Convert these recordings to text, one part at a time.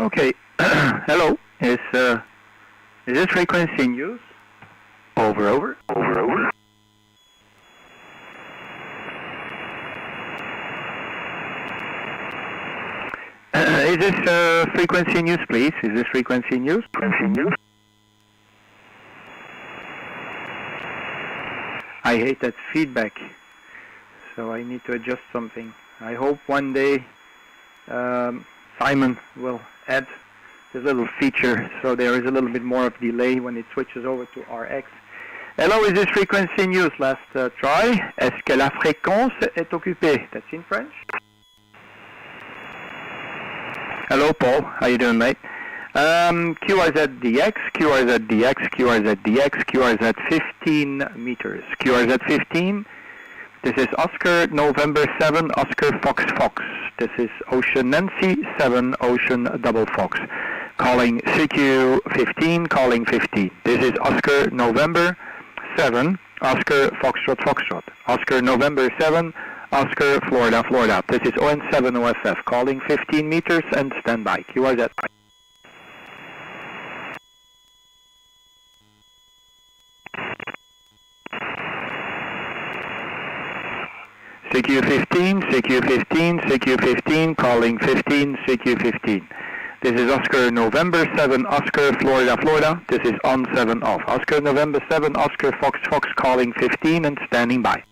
Okay. Hello. Is this frequency in use? Over, over. Over, over. Is this frequency in use, please? Is this frequency in use? Frequency in use? I hate that feedback, so I need to adjust something. I hope one day Simon will add this little feature so there is a little bit more of delay when it switches over to RX. Hello, is this frequency in use? Last try. Est-ce que la fréquence est occupée? That's in French. Hello, Paul. How you doing, mate? QRZ-DX, QRZ-DX, QRZ-DX, QRZ 15 meters. QRZ 15. This is Oscar November 7, Oscar Fox Fox. This is Ocean Nancy 7, Ocean Double Fox. Calling CQ 15, calling 15. This is Oscar November 7, Oscar Foxtrot Foxtrot. Oscar November 7, Oscar Florida Florida. This is ON7 OFF. Calling 15 meters and standby. QRZ. CQ15, CQ15, CQ15, calling 15, CQ15. This is Oscar November 7, Oscar Florida Florida. This is on 7 off. Oscar November 7, Oscar Fox Fox, calling 15 and standing by.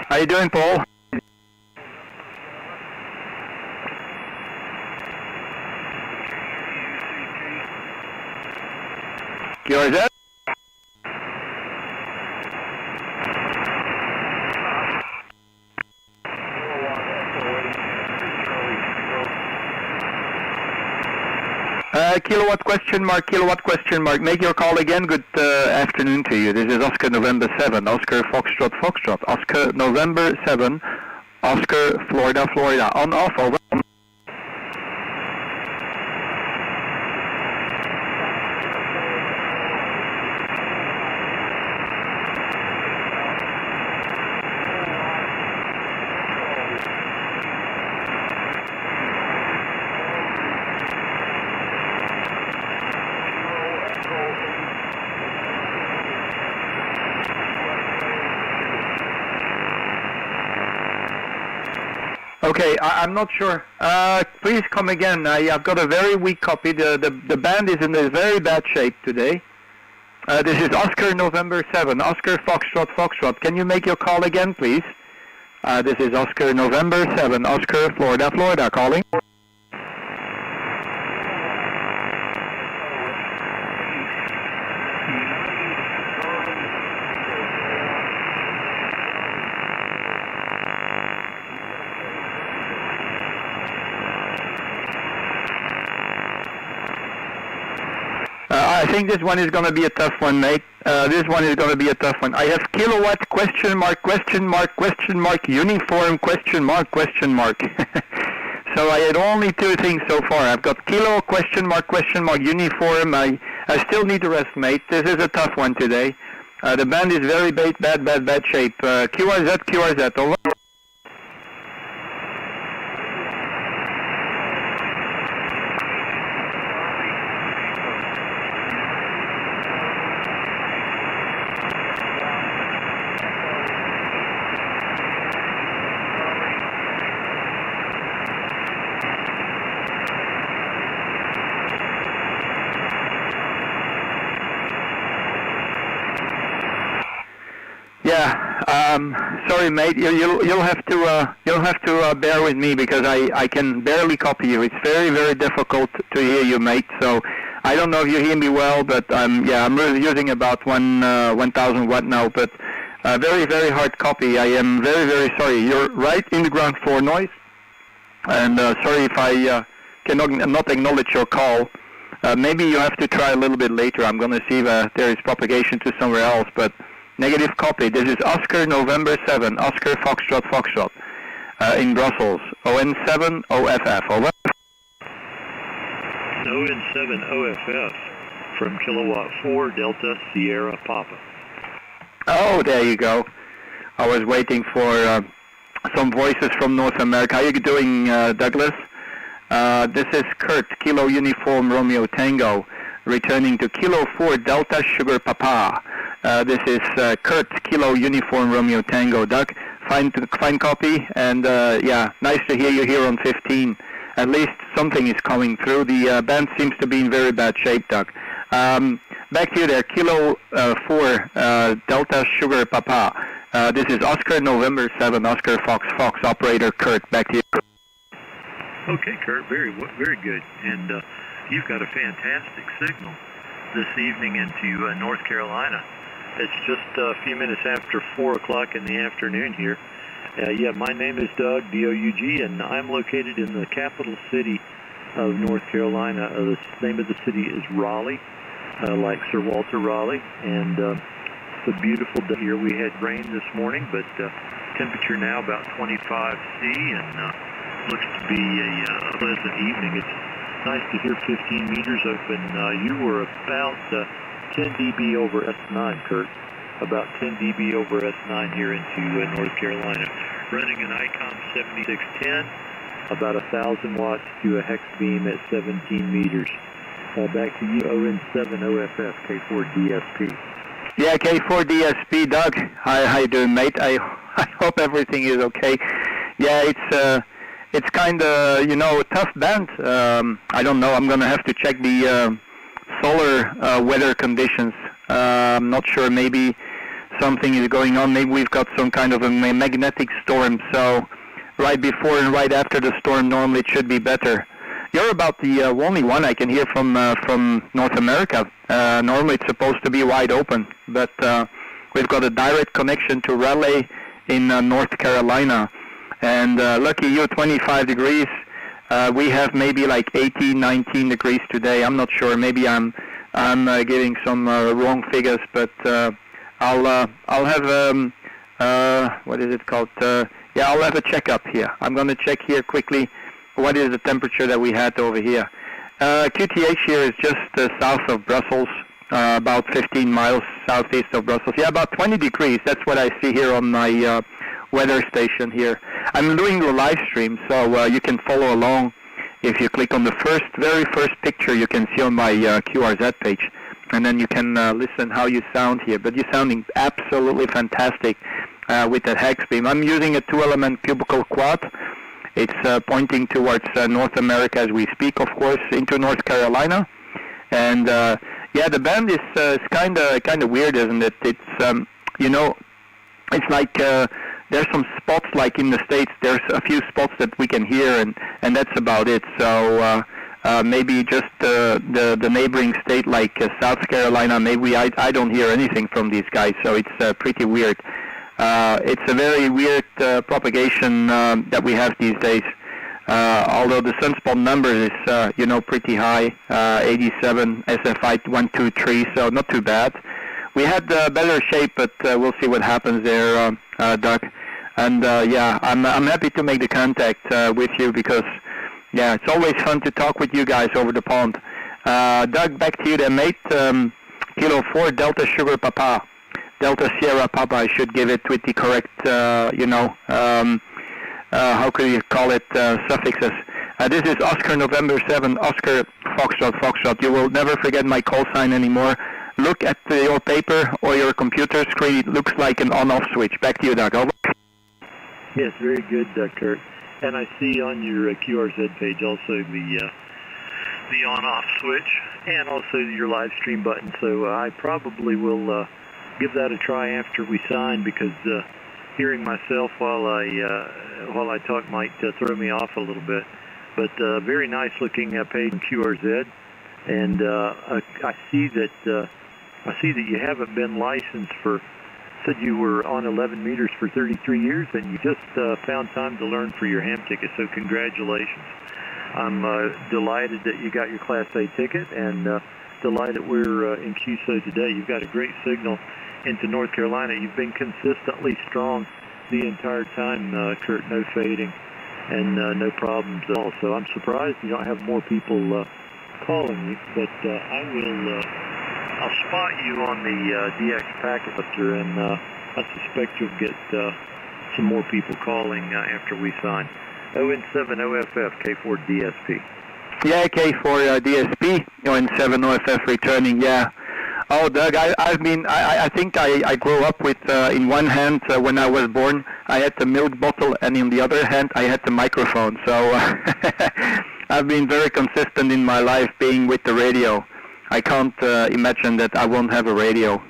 How you doing, Paul? QRZ? Kilowatt question mark, kilowatt question mark. Make your call again. Good afternoon to you. This is Oscar November 7, Oscar Foxtrot Foxtrot. Oscar November 7, Oscar Florida Florida. On off, over. Okay, I'm not sure. Please come again. I've got a very weak copy. The band is in a very bad shape today. This is Oscar November 7, Oscar Foxtrot Foxtrot. Can you make your call again, please? This is Oscar November 7, Oscar Florida Florida, calling. I think this one is going to be a tough one, mate. This one is going to be a tough one. I have kilowatt question mark, question mark, question mark, uniform question mark, question mark. So I had only two things so far. I've got kilo, question mark, uniform. I still need the rest, mate. This is a tough one today. The band is very bad shape. QRZ, over. Yeah, sorry, mate. You'll have to bear with me because I can barely copy you. It's very difficult to hear you, mate. So I don't know if you hear me well, but yeah, I'm really using about 1,000 watt now, but very hard copy. I am very sorry. You're right in the ground floor noise, and sorry if I cannot not acknowledge your call. Maybe you have to try a little bit later. I'm going to see if there is propagation to somewhere else, but. Negative copy. This is Oscar November 7, Oscar Foxtrot Foxtrot in Brussels. ON7 OFF. Over. ON7 OFF from Kilowatt 4 Delta Sierra Papa. Oh, there you go. I was waiting for some voices from North America. How are you doing, Douglas? This is Kurt, Kilo Uniform Romeo Tango, returning to Kilo 4 Delta Sugar Papa. This is Kurt, Kilo Uniform Romeo Tango. Doug, fine copy, and yeah, nice to hear you here on 15. At least something is coming through. The band seems to be in very bad shape, Doug. Back to you there, Kilo 4 Delta Sugar Papa. This is Oscar November 7, Oscar Fox Fox, operator Kurt. Back to you. Okay, Kurt, very good. And you've got a fantastic signal this evening into North Carolina. It's just a few minutes after 4 o'clock in the afternoon here. Yeah, my name is Doug, D-O-U-G, and I'm located in the capital city of North Carolina. The name of the city is Raleigh, like Sir Walter Raleigh. And it's a beautiful day here. We had rain this morning, but temperature now about 25 C, and looks to be a pleasant evening. It's nice to hear 15 meters open. You were about 10 dB over S9, Kurt. About 10 dB over S9 here into North Carolina. Running an ICOM 7610, about 1,000 watts to a hex beam at 17 meters. Back to you, ON7OFF, K4DSP. Yeah, K4DSP, Doug. How you doing, mate? I hope everything is okay. Yeah, it's kind of, you know, a tough band. I don't know. I'm going to have to check the solar weather conditions. I'm not sure. Maybe something is going on. Maybe we've got some kind of a magnetic storm. So right before and right after the storm, normally it should be better. You're about the only one I can hear from North America. Normally it's supposed to be wide open, but we've got a direct connection to Raleigh in North Carolina. And lucky you, 25 degrees. We have maybe like 18, 19 degrees today. I'm not sure. Maybe I'm giving some wrong figures, but I'll have what is it called? Yeah, I'll have a checkup here. I'm going to check here quickly. What is the temperature that we had over here? QTH here is just south of Brussels, about 15 miles southeast of Brussels. Yeah, about 20 degrees. That's what I see here on my weather station here. I'm doing the live stream, so you can follow along. If you click on the very first picture you can see on my QRZ page, and then you can listen how you sound here. But you're sounding absolutely fantastic with that hex beam. I'm using a 2-element cubical quad. It's pointing towards North America as we speak, of course, into North Carolina. And yeah, the band is kind of weird, isn't it? It's you know, it's like there's some spots like in the States. There's a few spots that we can hear, and that's about it. So maybe just the neighboring state like South Carolina, maybe I don't hear anything from these guys. So it's pretty weird. It's a very weird propagation that we have these days. Although the sunspot number is, you know, pretty high, 87 SFI 123, so not too bad. We had better shape, but we'll see what happens there, Doug. And yeah, I'm happy to make the contact with you because, yeah, it's always fun to talk with you guys over the pond. Doug, back to you there, mate. Kilo 4 Delta Sugar Papa. Delta Sierra Papa, I should give it with the correct, you know, how could you call it, suffixes. This is Oscar November 7, Oscar Foxtrot Foxtrot. You will never forget my call sign anymore. Look at your paper or your computer screen. It looks like an on-off switch. Back to you, Doug. Over. Yes, very good, Kurt. And I see on your QRZ page also the on-off switch and also your live stream button. So I probably will give that a try after we sign, because hearing myself while I talk might throw me off a little bit. But very nice looking page in QRZ, and I see that you haven't been licensed for. Said you were on 11 meters for 33 years, and you just found time to learn for your ham ticket. So congratulations! I'm delighted that you got your Class A ticket, and delighted we're in QSO today. You've got a great signal into North Carolina. You've been consistently strong the entire time, Kurt. No fading and no problems at all. So I'm surprised you don't have more people calling you, but I'll spot you on the DX packet buster, and I suspect you'll get some more people calling after we sign. ON7OFF, K4DSP. Yeah, K4 DSP, ON7 OFF returning, yeah. Oh, Doug, I think I grew up with, in one hand, when I was born, I had the milk bottle, and in the other hand, I had the microphone. So I've been very consistent in my life being with the radio. I can't imagine that I won't have a radio.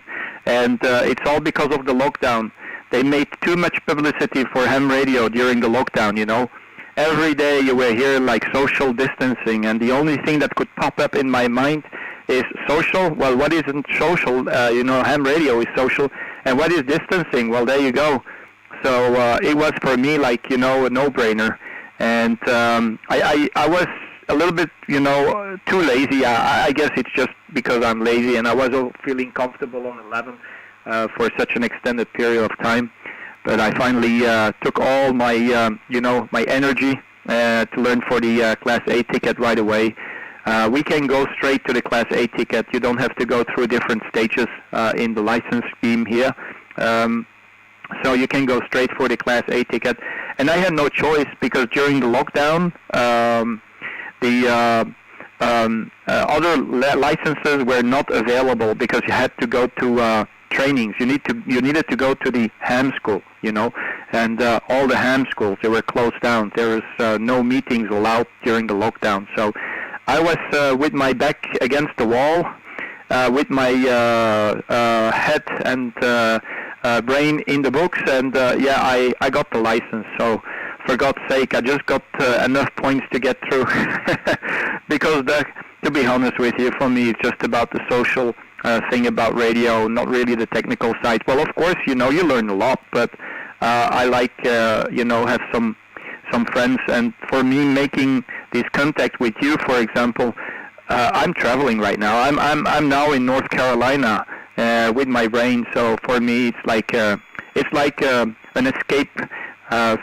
And it's all because of the lockdown. They made too much publicity for ham radio during the lockdown, you know. Every day you were hearing like social distancing, and the only thing that could pop up in my mind is social. Well, what isn't social? Ham radio is social. And what is distancing? Well, there you go. So it was for me like, a no-brainer. And I was a little bit, too lazy. I guess it's just because I'm lazy, and I wasn't feeling comfortable on 11 for such an extended period of time. But I finally took all my, my energy to learn for the Class A ticket right away. We can go straight to the Class A ticket. You don't have to go through different stages in the license scheme here. So you can go straight for the Class A ticket. And I had no choice because during the lockdown, the other licenses were not available because you had to go to trainings. You needed to go to the ham school, and all the ham schools, they were closed down. There was no meetings allowed during the lockdown. So I was with my back against the wall, with my head and brain in the books, and I got the license. So for God's sake, I just got enough points to get through. Because to be honest with you, for me, it's just about the social thing about radio, not really the technical side. Well, of course, you learn a lot, but I like, have some friends. And for me, making this contact with you, for example, I'm traveling right now. I'm now in North Carolina with my brain. So for me, it's like an escape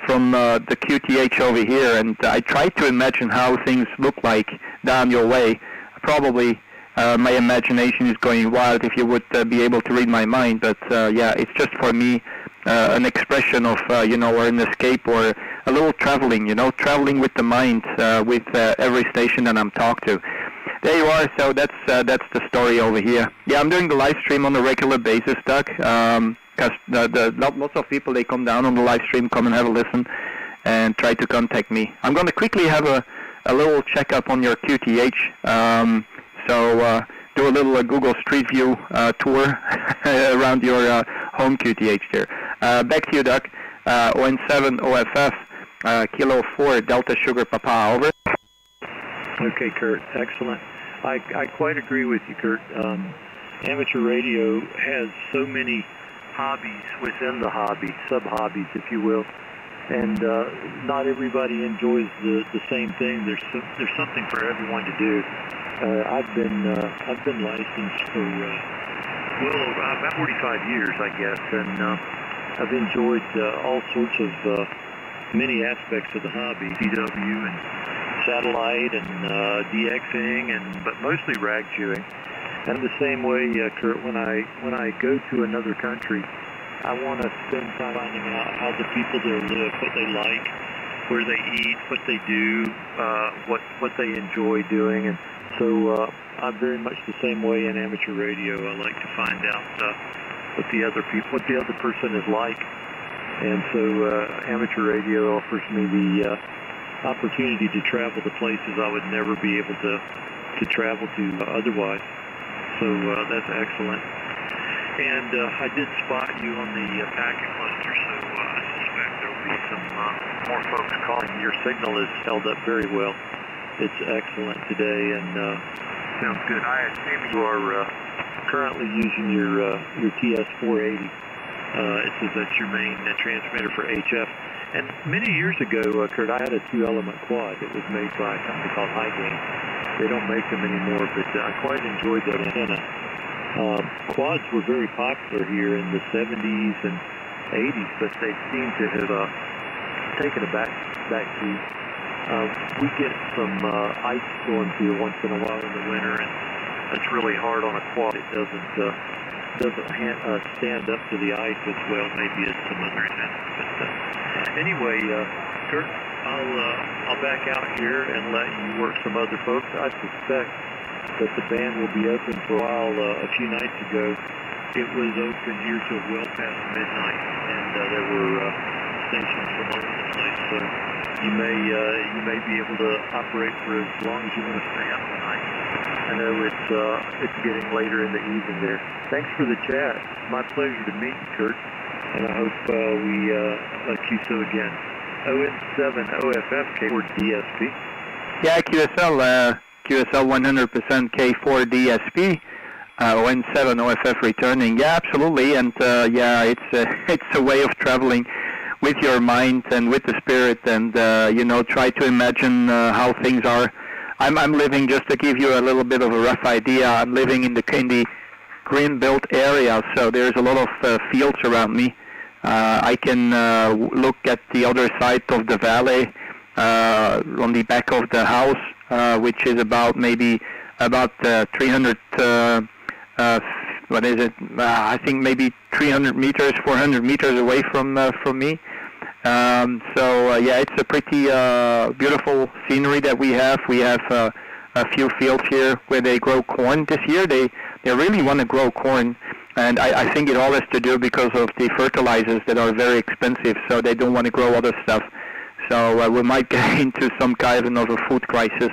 from the QTH over here. And I try to imagine how things look like down your way. Probably my imagination is going wild if you would be able to read my mind. But it's just for me an expression of, or an escape or a little traveling, traveling with the mind with every station that I'm talked to. There you are. So that's the story over here. Yeah, I'm doing the live stream on a regular basis, Doug. Because lots of people, they come down on the live stream, come and have a listen, and try to contact me. I'm going to quickly have a little checkup on your QTH. So do a little Google Street View tour around your home QTH there. Back to you, Doug. ON7 OFF, Kilo 4, Delta Sugar Papa, over. Okay, Kurt, excellent. I quite agree with you, Kurt. Amateur radio has so many hobbies within the hobby, sub-hobbies, if you will. And not everybody enjoys the same thing. There's something for everyone to do. I've been licensed for about 45 years, I guess, and I've enjoyed all sorts of many aspects of the hobby, DW and satellite and DXing, but mostly rag chewing. And the same way, Kurt, when I go to another country, I want to spend time finding out how the people there live, what they like, where they eat, what they do, what they enjoy doing. And so I'm very much the same way in amateur radio. I like to find out what the other person is like. And so amateur radio offers me the opportunity to travel to places I would never be able to travel to otherwise. So that's excellent. And I did spot you on the packet cluster, so I suspect there will be some more folks calling. Your signal is held up very well. It's excellent today, and sounds good. I assume you are currently using your TS480. It says that's your main transmitter for HF. And many years ago, Kurt, I had a 2-element quad that was made by a company called Hackman. They don't make them anymore, but I quite enjoyed that antenna. Quads were very popular here in the 70s and 80s, but they seem to have taken a back seat. We get some ice storms here once in a while in the winter, and it's really hard on a quad. It doesn't stand up to the ice as well, maybe as some other antennas. But anyway, Kurt, I'll back out here and let you work some other folks. I suspect that the band will be open for a while. A few nights ago, it was open here till well past midnight, and there were stations from all over the place. So you may be able to operate for as long as you want to stay up tonight. I know it's getting later in the evening there. Thanks for the chat. My pleasure to meet you, Kurt, and I hope we QSO again. ON7 OFF K4DSP. Yeah, QSL 100% K4DSP. ON7 OFF returning. Yeah, absolutely. And yeah, it's a way of traveling with your mind and with the spirit, and try to imagine how things are. I'm living, just to give you a little bit of a rough idea, I'm living in the green belt area, so there's a lot of fields around me. I can look at the other side of the valley on the back of the house, which is about 300 what is it? I think maybe 300 meters, 400 meters away from me. Yeah, it's a pretty beautiful scenery that we have. We have a few fields here where they grow corn this year. They really want to grow corn, and I think it all has to do because of the fertilizers that are very expensive, so they don't want to grow other stuff. So we might get into some kind of a food crisis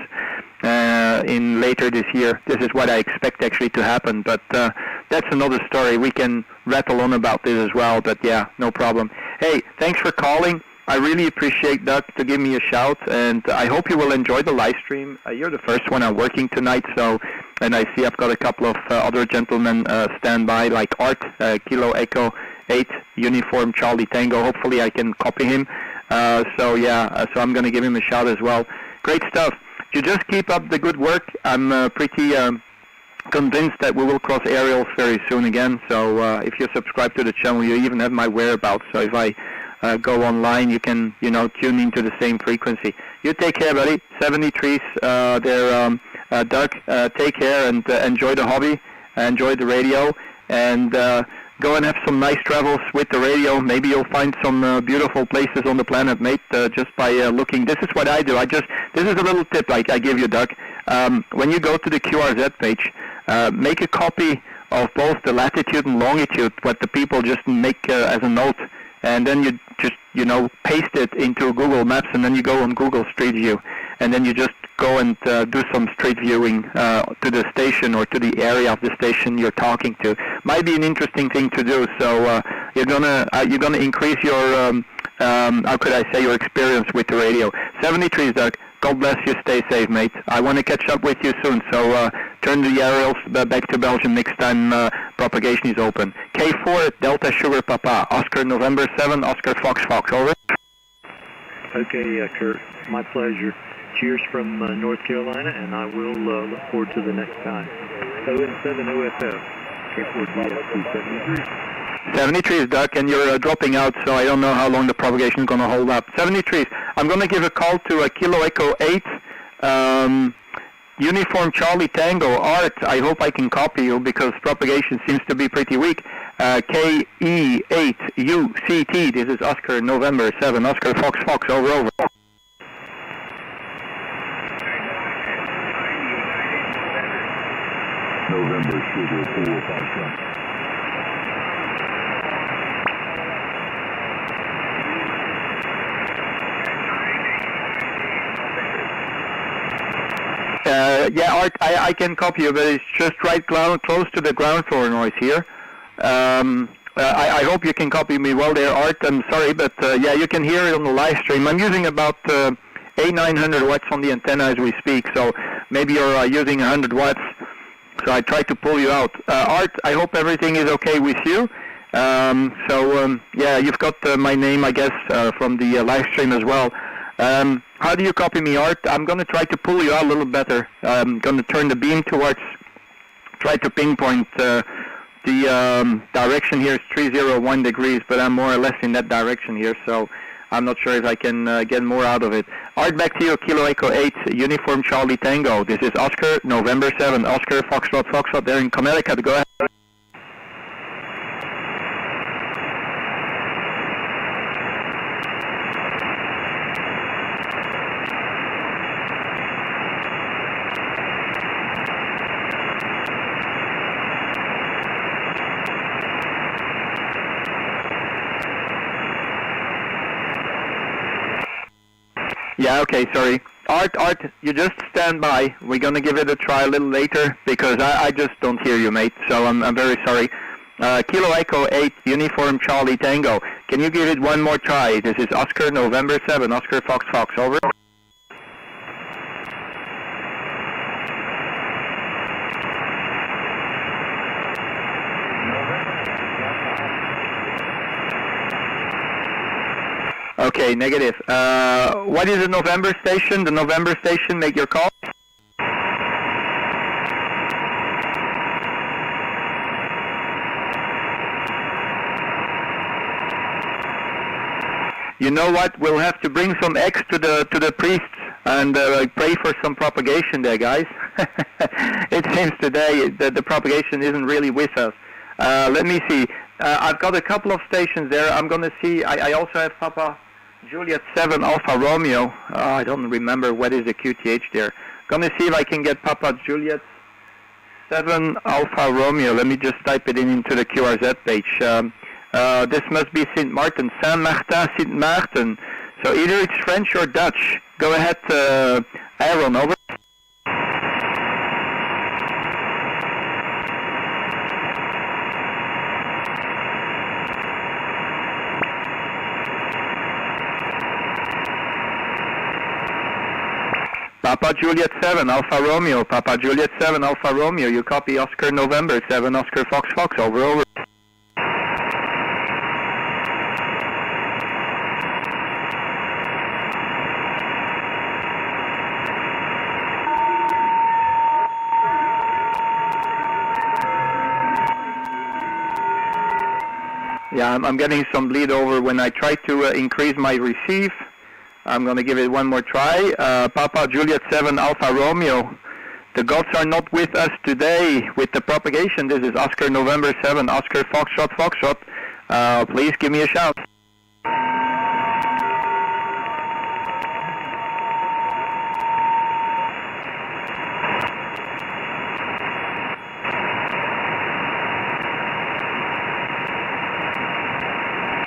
in later this year. This is what I expect actually to happen, but that's another story. We can rattle on about this as well, but yeah, no problem. Hey, thanks for calling. I really appreciate Doug to give me a shout, and I hope you will enjoy the live stream. You're the first one I'm working tonight, and I see I've got a couple of other gentlemen stand by, like Art, Kilo Echo 8, Uniform Charlie Tango. Hopefully I can copy him. So I'm going to give him a shout as well. Great stuff. You just keep up the good work. I'm pretty convinced that we will cross aerials very soon again. So if you subscribe to the channel, you even have my whereabouts. So if I go online, you can tune into the same frequency. You take care, buddy. 73s there, Doug. Take care and enjoy the hobby, enjoy the radio, and go and have some nice travels with the radio. Maybe you'll find some beautiful places on the planet, mate, just by looking. This is what I do. This is a little tip I give you, Doug. When you go to the QRZ page, make a copy of both the latitude and longitude, what the people just make as a note, and then you just, paste it into Google Maps, and then you go on Google Street View, and then you just go and do some street viewing to the station or to the area of the station you're talking to. Might be an interesting thing to do. So you're gonna increase your how could I say, your experience with the radio. 73s, Doug. God bless you. Stay safe, mate. I want to catch up with you soon. So turn the aerials back to Belgium next time propagation is open. K4 Delta Sugar Papa. Oscar November 7. Oscar Fox Fox. Over. Okay, Kurt. My pleasure. Cheers from North Carolina, and I will look forward to the next time. ON7 OFF, K4DSP 73. 73s, Doug, and you're dropping out, so I don't know how long the propagation is going to hold up. 73s, I'm going to give a call to Kilo Echo 8, Uniform Charlie Tango, Art. I hope I can copy you because propagation seems to be pretty weak. KE8UCT, this is Oscar November 7, Oscar Fox Fox, over. November Sugar 457. Yeah, Art, I can copy you, but it's just right close to the ground floor noise here. I hope you can copy me well there, Art. I'm sorry, but yeah, you can hear it on the live stream. I'm using about 800-900 watts on the antenna as we speak, so maybe you're using 100 watts. So I try to pull you out. Art, I hope everything is okay with you. Yeah, you've got my name, I guess, from the live stream as well. How do you copy me, Art? I'm going to try to pull you out a little better. I'm going to turn the beam towards, try to pinpoint the direction here is 301 degrees, but I'm more or less in that direction here. So I'm not sure if I can get more out of it. Art, back to you. Kilo Echo 8, Uniform Charlie Tango. This is Oscar, November 7, Oscar, Foxtrot, Foxtrot there in Connecticut. Go ahead. Yeah, okay, sorry. Art, you just stand by. We're going to give it a try a little later because I just don't hear you, mate, so I'm very sorry. Kilo Echo 8, Uniform Charlie Tango. Can you give it one more try? This is Oscar, November 7, Oscar Fox Fox, over. Okay, negative. What is the November station? The November station, make your call. You know what? We'll have to bring some eggs to the priests and pray for some propagation there, guys. It seems today that the propagation isn't really with us. Let me see. I've got a couple of stations there. I'm going to see. I also have Papa Juliet 7 Alpha Romeo. I don't remember what is the QTH there. Going to see if I can get Papa Juliet 7 Alpha Romeo. Let me just type it into the QRZ page. This must be Saint Martin. Saint Martin, Saint Martin. So either it's French or Dutch. Go ahead, Aaron, over. Papa Juliet 7 Alpha Romeo. Papa Juliet 7 Alpha Romeo. You copy Oscar November 7 Oscar Fox Fox. Over, over. Yeah, I'm getting some bleed over when I try to increase my receive. I'm going to give it one more try. Papa Juliet 7 Alpha Romeo. The gods are not with us today with the propagation. This is Oscar November 7 Oscar Foxtrot Foxtrot. Please give me a shout.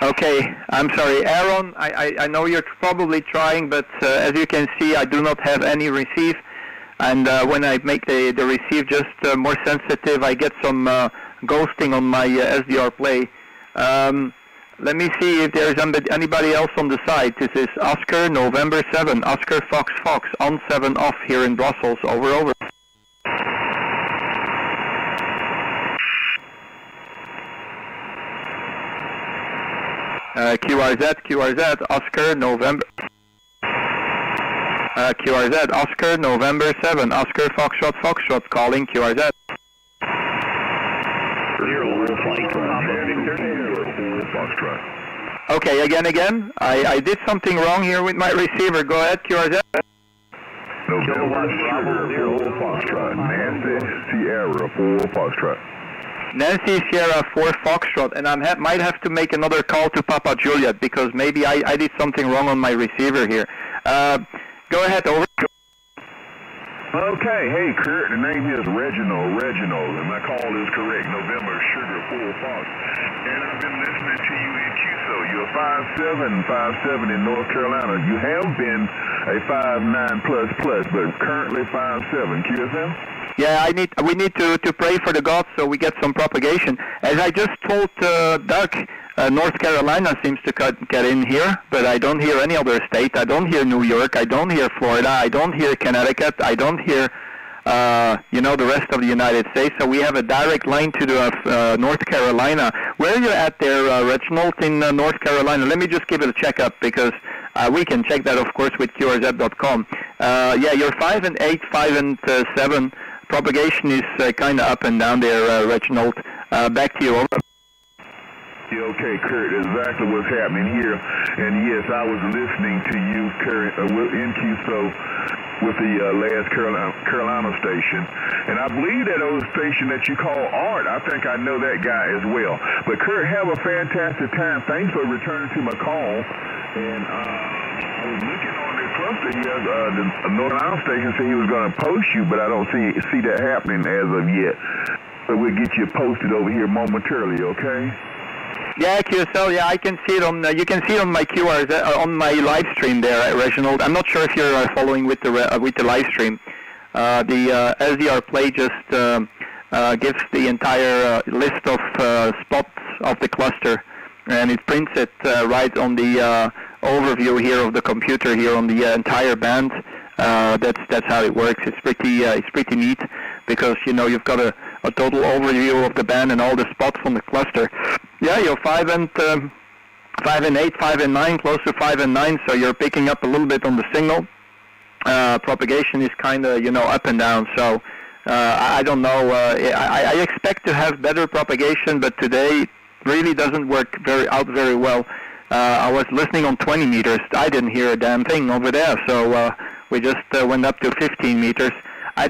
Okay, I'm sorry, Aaron, I know you're probably trying, but as you can see, I do not have any receive, and when I make the receive just more sensitive, I get some ghosting on my SDR play. Let me see if there's anybody else on the side. This is Oscar November 7, Oscar Fox Fox, on 7 off here in Brussels, over, over. QRZ, Oscar, November. QRZ, Oscar, November 7, Oscar, Foxtrot, Foxtrot, calling QRZ. Okay, again. I did something wrong here with my receiver. Go ahead, QRZ. November 4 Foxtrot, Nancy Sierra 4 Foxtrot. Nancy Sierra 4 Foxtrot, and I might have to make another call to Papa Juliet because maybe I did something wrong on my receiver here. Go ahead, over. Okay, hey Kurt, the name is Reginald, and my call is correct, November Sugar 4 Fox. And I've been listening to you in QSO. You're 5'7" in North Carolina. You have been a 5'9" plus, but currently 5'7", QSM? Yeah, we need to pray for the gods so we get some propagation. As I just told Doug, North Carolina seems to get in here, but I don't hear any other state. I don't hear New York. I don't hear Florida. I don't hear Connecticut. I don't hear, the rest of the United States. So we have a direct line to the North Carolina. Where are you at there, Reginald, in North Carolina? Let me just give it a checkup because we can check that, of course, with QRZ.com. Yeah, you're 5 and 8, 5 and 7. Propagation is kind of up and down there, Reginald. Back to you. Over. Yo, okay, Kurt, exactly what's happening here. And yes, I was listening to you, Kurt, in QSO with the last Carolina station. And I believe that old station that you call Art, I think I know that guy as well. But Kurt, have a fantastic time. Thanks for returning to my call. And I was looking on the cluster here. The Northern Island station said he was going to post you, but I don't see that happening as of yet. So we'll get you posted over here momentarily, okay? Yeah, QSL. Yeah, I can see it on. You can see it on my QRs on my live stream there, Reginald. I'm not sure if you're following with the live stream. The SDR Play just gives the entire list of spots of the cluster, and it prints it right on the overview here of the computer here on the entire band. That's how it works. It's pretty neat because you've got a total overview of the band and all the spots on the cluster. Yeah, you're 5 and 8, 5 and 9, close to 5 and 9. So you're picking up a little bit on the signal. Propagation is kind of up and down. So I don't know. I expect to have better propagation, but today really doesn't work very well. I was listening on 20 meters. I didn't hear a damn thing over there. So we just went up to 15 meters.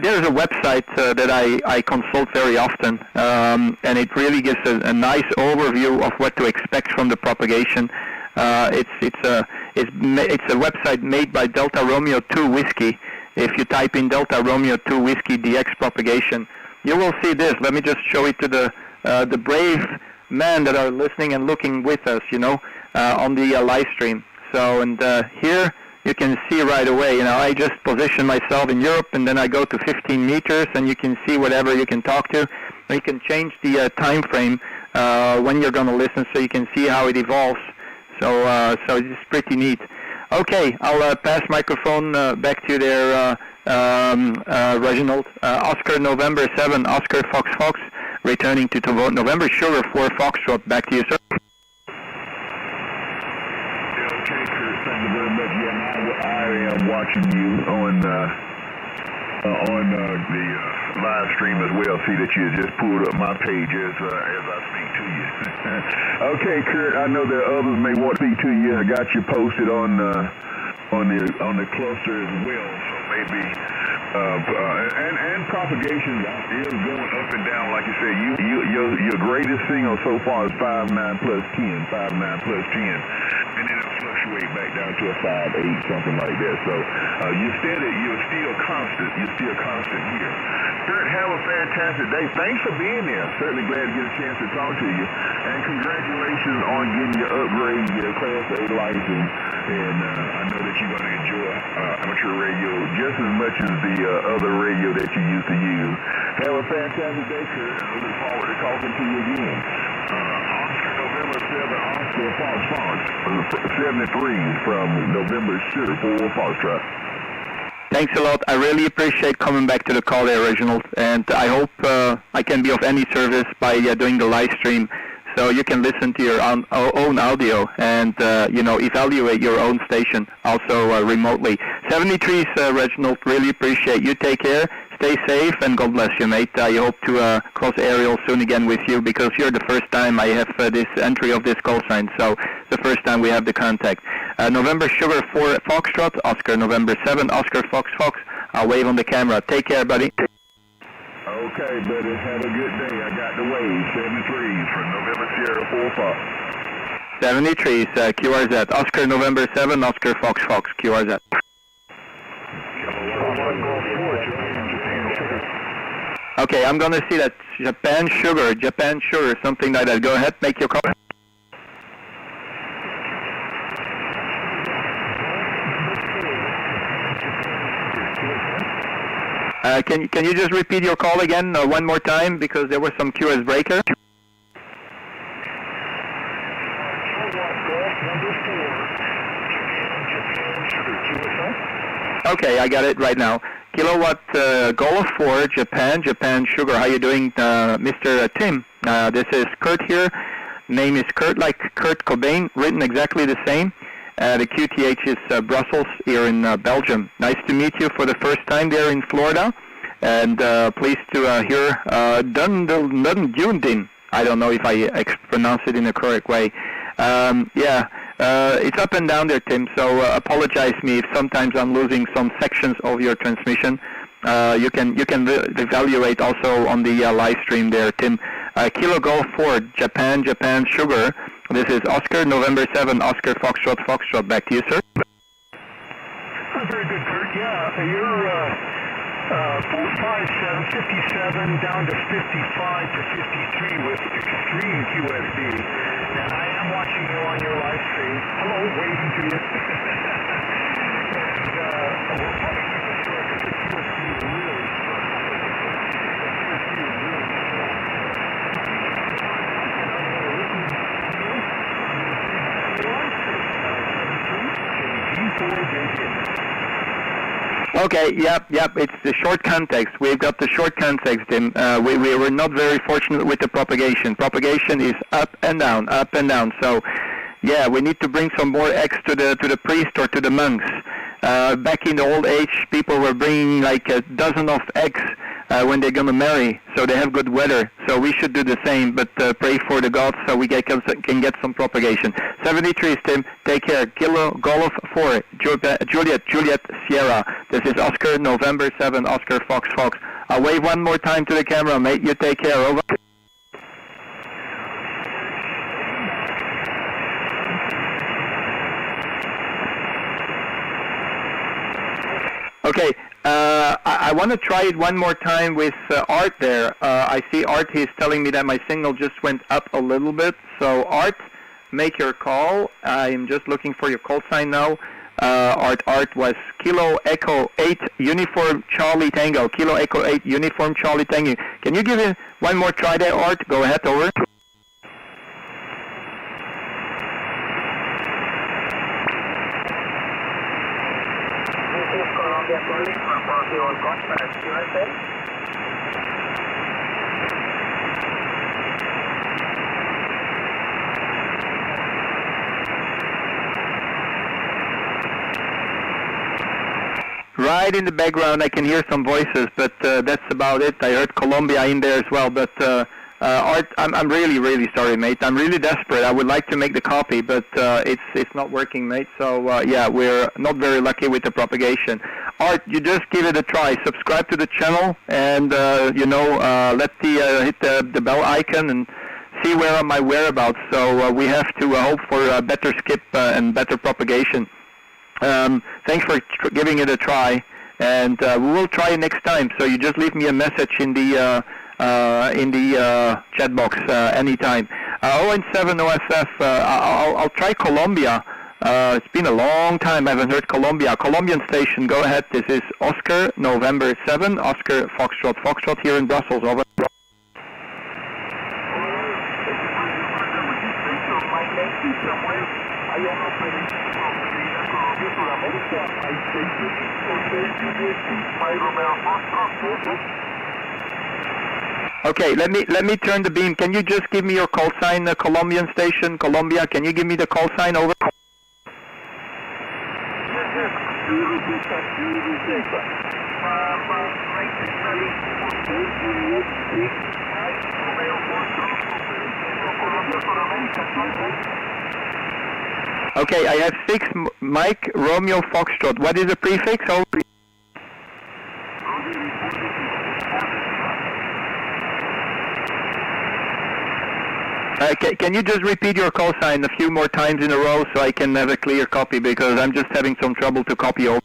There's a website that I consult very often, and it really gives a nice overview of what to expect from the propagation. It's a website made by Delta Romeo 2 Whiskey. If you type in Delta Romeo 2 Whiskey DX propagation, you will see this. Let me just show it to the brave men that are listening and looking with us, on the live stream. So, and here you can see right away, I just position myself in Europe, and then I go to 15 meters, and you can see whatever you can talk to. You can change the time frame when you're going to listen, so you can see how it evolves. So it's pretty neat. Okay, I'll pass microphone back to you there, Reginald. Oscar November 7, Oscar Fox, returning to November Sugar 4 Foxtrot. Back to you, sir. I am watching you on the live stream as well. See that you just pulled up my page as I speak to you. Okay, Kurt, I know that others may want to speak to you. I got you posted on the cluster as well. So maybe and propagation is going up and down. Like you said, your greatest signal so far is 5.9 plus 10, 5.9 plus 10. And then it'll fluctuate back down to a 5.8, something like that. So you're still constant here. Kurt, have a fantastic day. Thanks for being there. Certainly glad to get a chance to talk to you. And congratulations on getting your upgrade, your Class A license. And I know that you're going to enjoy amateur radio just as much as the other radio that you used to use. Have a fantastic day, Kurt. I look forward to talking to you again. Oscar November 7, Oscar Fox, 73 from November Sugar 4 Foxtrot. Thanks a lot. I really appreciate coming back to the call there, Reginald. And I hope I can be of any service by doing the live stream, so you can listen to your own audio and evaluate your own station also remotely. 73's Reginald. Really appreciate you. Take care. Stay safe, and God bless you, mate. I hope to cross aerial soon again with you, because you're the first time I have this entry of this call sign, so the first time we have the contact. November Sugar 4 Foxtrot, Oscar November 7, Oscar Fox. I'll wave on the camera. Take care, buddy. Okay, buddy. Have a good day. I got the wave. 73s from November Sierra 4 Fox. 73's QRZ. Oscar November 7, Oscar Fox, QRZ. Okay, I'm going to see that Japan Sugar, something like that. Go ahead, make your call. Can you just repeat your call again one more time, because there was some QS breaker? Okay, I got it right now. Kilowatt Golf 4, Japan Sugar. How you doing, Mr. Tim? This is Kurt here. Name is Kurt, like Kurt Cobain, written exactly the same. The QTH is Brussels, here in Belgium. Nice to meet you for the first time there in Florida. And pleased to hear Dundundin. I don't know if I pronounce it in the correct way. It's up and down there, Tim, so apologize me if sometimes I'm losing some sections of your transmission. You can evaluate also on the live stream there, Tim. Kilo Golf 4, Japan, Sugar. This is Oscar, November 7, Oscar, Foxtrot. Back to you, sir. Very good, Kurt. Yeah, you're 57 down to 55 to 53 with extreme QSD. And I am watching you on your live stream. Hello, waving to you. And we're probably keeping sure that the QSD is really strong. The QSD is really strong. And I'm going to listen to you. Okay, yep, it's the short context. We've got the short context, Tim. We were not very fortunate with the propagation. Propagation is up and down. So, yeah, we need to bring some more eggs to the priest or to the monks. Back in the old age, people were bringing like a dozen of eggs when they're going to marry, so they have good weather. So we should do the same, but pray for the gods so we can get some propagation. 73 is Tim. Take care. Kilo Golf 4, Juliet, Sierra. This is Oscar, November 7, Oscar, Fox. I'll wave one more time to the camera, mate. You take care. Over. Okay, I want to try it one more time with Art there. I see Art, he's telling me that my signal just went up a little bit. So Art, make your call. I'm just looking for your call sign now. Art was Kilo Echo 8 Uniform Charlie Tango. Kilo Echo 8 Uniform Charlie Tango. Can you give it one more try there, Art? Go ahead, over. Right in the background, I can hear some voices, but that's about it. I heard Colombia in there as well, but Art, I'm really sorry, mate. I'm really desperate. I would like to make the copy, but it's not working, mate. So yeah, we're not very lucky with the propagation. Art, you just give it a try. Subscribe to the channel, and hit the bell icon and see where are my whereabouts. So we have to hope for a better skip and better propagation. Thanks for giving it a try, and we will try it next time. So you just leave me a message in the chat box anytime. 097 OFF. I'll try Colombia. It's been a long time I haven't heard Colombia. Colombian station, go ahead. This is Oscar, November 7, Oscar, Foxtrot here in Brussels. Over. Okay, let me turn the beam. Can you just give me your call sign, Colombian station, Colombia? Can you give me the call sign, over? Okay, I have 6 Mike Romeo Foxtrot. What is the prefix? Over. Can you just repeat your call sign a few more times in a row so I can have a clear copy, because I'm just having some trouble to copy over.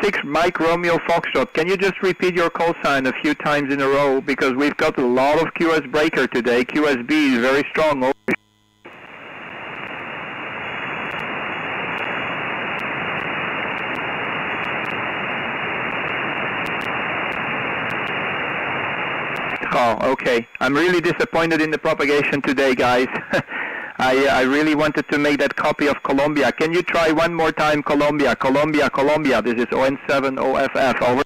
6 Mike Romeo Foxtrot. Can you just repeat your call sign a few times in a row, because we've got a lot of QS breaker today. QSB is very strong. Over. Oh, okay. I'm really disappointed in the propagation today, guys. I really wanted to make that copy of Colombia. Can you try one more time, Colombia? This is ON7 OFF. Over.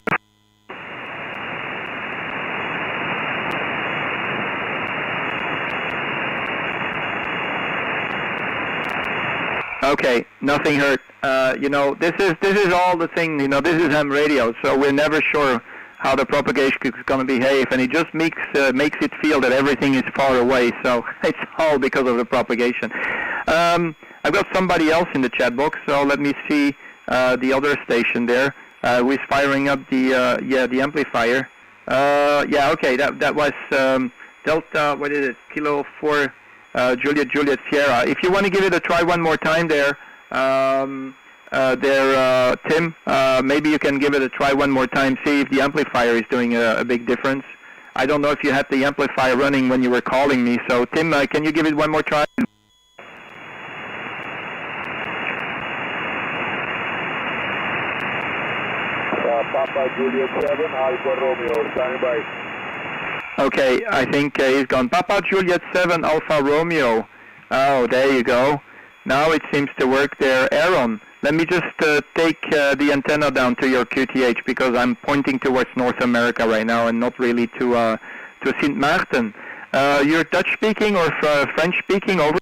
Okay, nothing hurt. You know, this is all the thing. You know, this is ham radio, so we're never sure how the propagation is going to behave, and it just makes it feel that everything is far away. So it's all because of the propagation. I've got somebody else in the chat box, so let me see the other station there. Who's firing up the amplifier? Yeah, okay, that was Delta. What is it? Kilo 4 Juliet Sierra. If you want to give it a try one more time there. Tim, maybe you can give it a try one more time, see if the amplifier is doing a big difference. I don't know if you had the amplifier running when you were calling me, so Tim, can you give it one more try? Papa Juliet 7, Alpha Romeo, standing by. Okay, I think he's gone. Papa Juliet 7, Alpha Romeo. Oh, there you go. Now it seems to work there. Aaron, let me just take the antenna down to your QTH because I'm pointing towards North America right now and not really to Sint Maarten. You're Dutch speaking or French speaking? Over.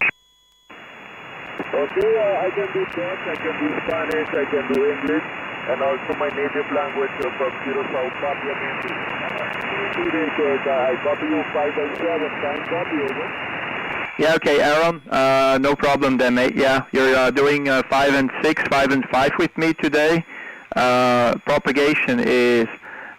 Okay, I can do Dutch, I can do Spanish, I can do English, and also my native language from Curacao, Papiamento. I copy you 5 and 7, time copy, over. Yeah, okay, Aaron, no problem then, mate. Yeah, you're doing 5 and 6, 5 and 5 with me today. Propagation is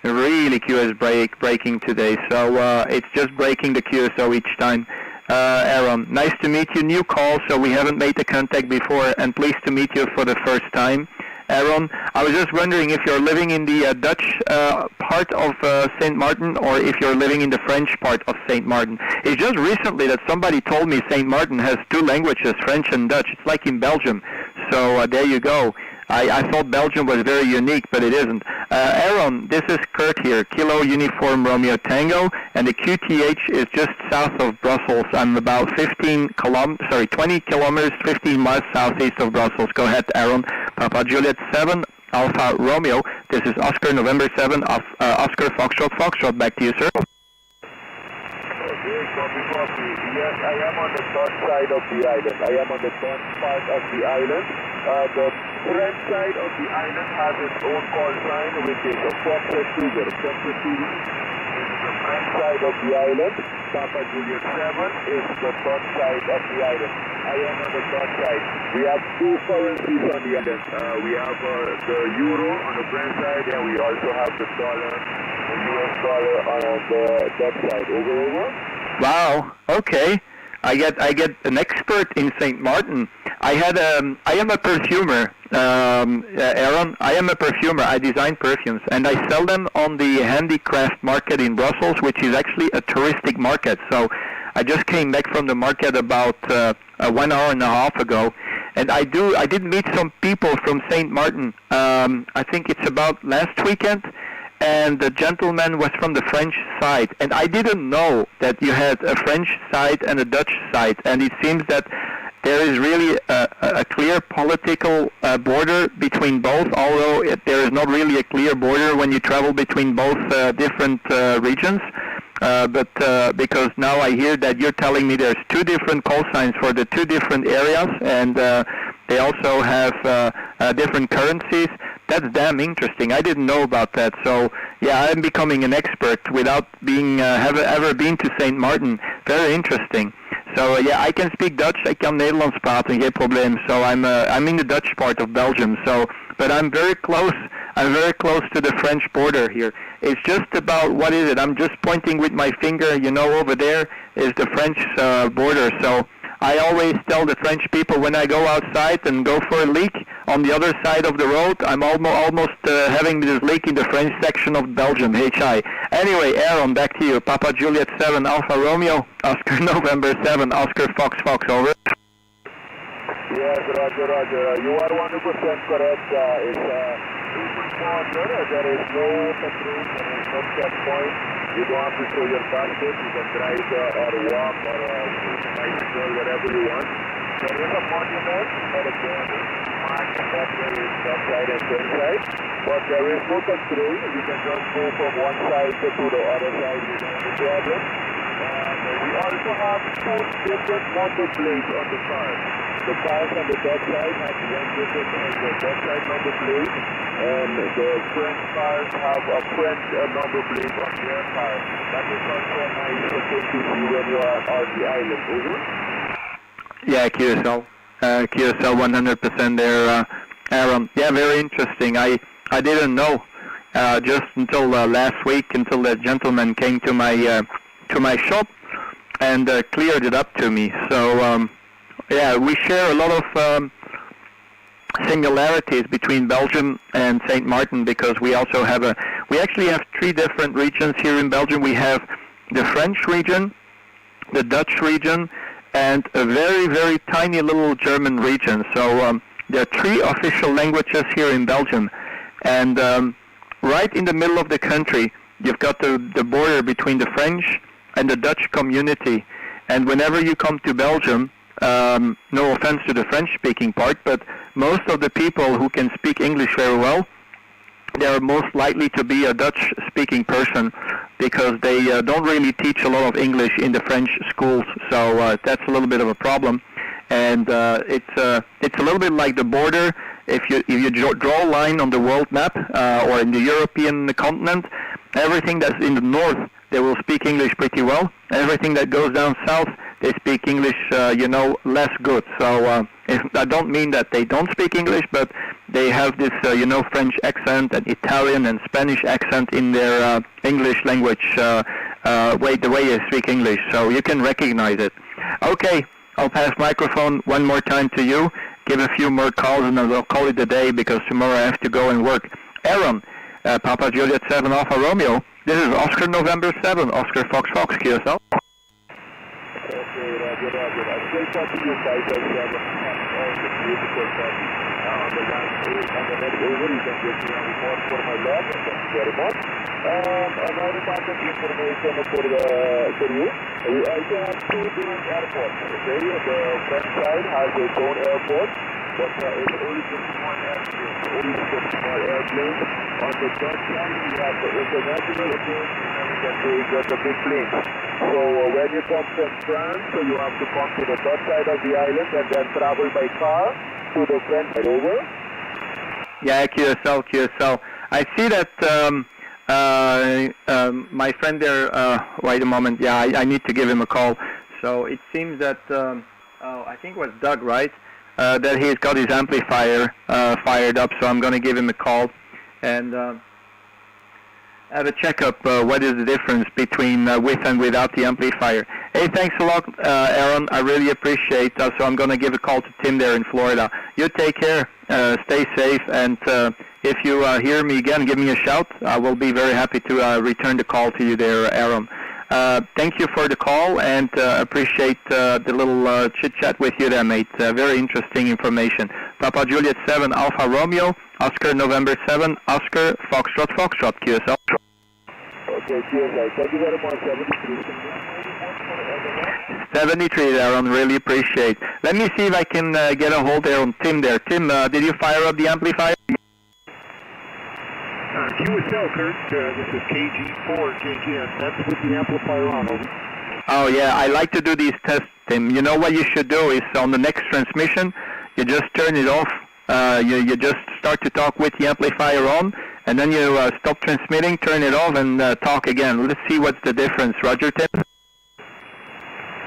really QS breaking today, so it's just breaking the QSO each time. Aaron, nice to meet you. New call, so we haven't made the contact before, and pleased to meet you for the first time. Aaron, I was just wondering if you're living in the Dutch part of St. Martin or if you're living in the French part of St. Martin. It's just recently that somebody told me St. Martin has 2 languages, French and Dutch. It's like in Belgium. So there you go. I thought Belgium was very unique, but it isn't. Aaron, this is Kurt here, Kilo Uniform Romeo Tango, and the QTH is just south of Brussels. I'm about 20 kilometers, 15 miles southeast of Brussels. Go ahead, Aaron. Papa Juliet 7, Alpha Romeo. This is Oscar November 7, Oscar Foxtrot. Back to you, sir. Copy. Yes, I am on the north side of the island. I am on the north part of the island. The French side of the island has its own call sign, which is a Foxtrot Sugar. Foxtrot Sugar is the French side of the island. Papa Juliet 7 is the north side of the island. I am on the north side. We have 2 currencies on the island. We have the euro on the French side, and we also have the dollar, the US dollar on the Dutch side. Over. Wow. Okay. I get an expert in St. Martin. I am a perfumer, Aaron. I am a perfumer. I design perfumes, and I sell them on the handicraft market in Brussels, which is actually a touristic market. So I just came back from the market about 1 hour and a half ago, and I did meet some people from St. Martin. I think it's about last weekend. And the gentleman was from the French side, and I didn't know that you had a French side and a Dutch side, and it seems that there is really a clear political border between both, although there is not really a clear border when you travel between both different regions. But because now I hear that you're telling me there's 2 different call signs for the 2 different areas, and they also have different currencies. That's damn interesting. I didn't know about that. So yeah, I'm becoming an expert without being ever been to St. Martin. Very interesting. So yeah, I can speak Dutch. I kan Nederlands praten, geen probleem. So I'm in the Dutch part of Belgium. So, but I'm very close. I'm very close to the French border here. It's just about, what is it? I'm just pointing with my finger. You know, over there is the French border. So I always tell the French people when I go outside and go for a leak on the other side of the road, I'm almost having this leak in the French section of Belgium, HI. Anyway, Aaron, back to you. Papa Juliet 7, Alpha Romeo, Oscar November 7, Oscar Fox, over. Yes, Roger. You are 100% correct. It's open border. There is no control, there is no checkpoint. You don't have to show your passport. You can drive or walk or bicycle, wherever you want. There is a monument at the border, marking that there is left side and center side. But there is no control. You can just go from one side to the other side without any problem. And we also have 2 different motor blades on the car. The cars on the Dutch side have one different on the Dutch side number plate, and the French cars have a French number plate on their car. That is also a nice thing to see when you are on the island. Over? Yeah, QSL. QSL 100% there, Aaron. Yeah, very interesting. I didn't know just until last week, until the gentleman came to my shop and cleared it up to me. So yeah, we share a lot of similarities between Belgium and St. Martin, because we also have we actually have 3 different regions here in Belgium. We have the French region, the Dutch region, and a very, very tiny little German region. So there are 3 official languages here in Belgium. And right in the middle of the country, you've got the border between the French and the Dutch community. And whenever you come to Belgium, no offense to the French-speaking part, but most of the people who can speak English very well, they are most likely to be a Dutch-speaking person, because they don't really teach a lot of English in the French schools. So that's a little bit of a problem. And it's a little bit like the border. If you draw a line on the world map or in the European continent, everything that's in the north, they will speak English pretty well. Everything that goes down south, they speak English, less good. So I don't mean that they don't speak English, but they have this, French accent and Italian and Spanish accent in their English language, the way they speak English. So you can recognize it. Okay, I'll pass microphone one more time to you. Give a few more calls, and I'll call it a day, because tomorrow I have to go and work. Aaron, Papa Juliet 7 Alpha Romeo. This is Oscar November 7, Oscar Fox Fox, QSL. Okay, Roger. I still talk to you guys at 7 on the beautiful copy. On the last 8, on the next over, you can get me a report for my lab, and thank you very much. Another contact information for you. We also have 2 different airports, okay? The French side has its own airport, but it's only just one airplane. Only just small airplanes. On the Dutch side, we have the international airplanes, and we can take the big planes. So when you come from France, so you have to come to the Dutch side of the island and then travel by car to the French side. Over? Yeah, QSL. I see that my friend there, wait a moment, yeah, I need to give him a call. So it seems that, I think it was Doug, right? That he's got his amplifier fired up, so I'm going to give him a call and have a checkup. What is the difference between with and without the amplifier? Hey, thanks a lot, Aaron. I really appreciate that. So I'm going to give a call to Tim there in Florida. You take care, stay safe, and if you hear me again, give me a shout. I will be very happy to return the call to you there, Aaron. Thank you for the call, and appreciate the little chit-chat with you there, mate. Very interesting information. Papa Juliet 7 Alpha Romeo, Oscar November 7, Oscar Foxtrot, QSL. Okay, QSL. Thank you very much. 73, Aaron. Really appreciate. Let me see if I can get a hold there on Tim there. Tim, did you fire up the amplifier? QSL, Kurt. This is KG4JGS. That's with the amplifier on. Over. Oh, yeah. I like to do these tests, Tim. You know what you should do is on the next transmission, you just turn it off. You just start to talk with the amplifier on, and then you stop transmitting, turn it off, and talk again. Let's see what's the difference. Roger, Tim?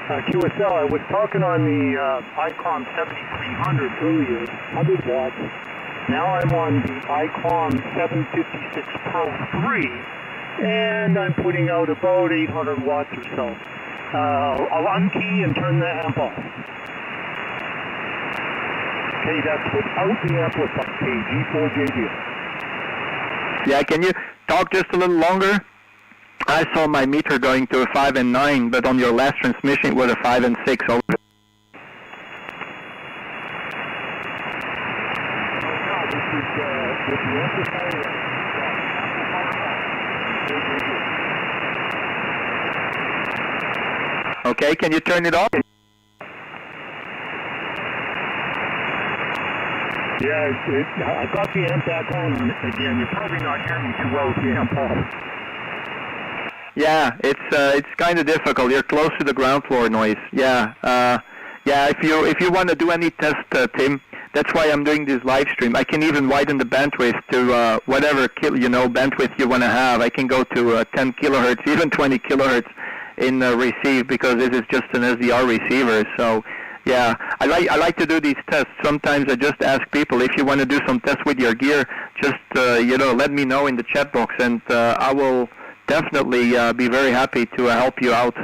QSL, I was talking on the ICOM 7300 earlier, 100 watts. Now I'm on the ICOM 756 Pro 3, and I'm putting out about 800 watts or so. I'll unkey and turn the amp off. Okay, that's without the amplifier, KG4JG. Yeah, can you talk just a little longer? I saw my meter going to a 5 and 9, but on your last transmission it was a 5 and 6. Over. Okay, can you turn it off? Yeah, I got the amp back on again. You're probably not hearing me too well with the amp off. Yeah, it's kind of difficult. You're close to the ground floor noise. Yeah, Yeah, if you want to do any test, Tim, that's why I'm doing this live stream. I can even widen the bandwidth to whatever bandwidth you want to have. I can go to 10 kilohertz, even 20 kilohertz in receive, because this is just an SDR receiver. So yeah, I like to do these tests. Sometimes I just ask people, if you want to do some tests with your gear, just let me know in the chat box, and I will definitely be very happy to help you out.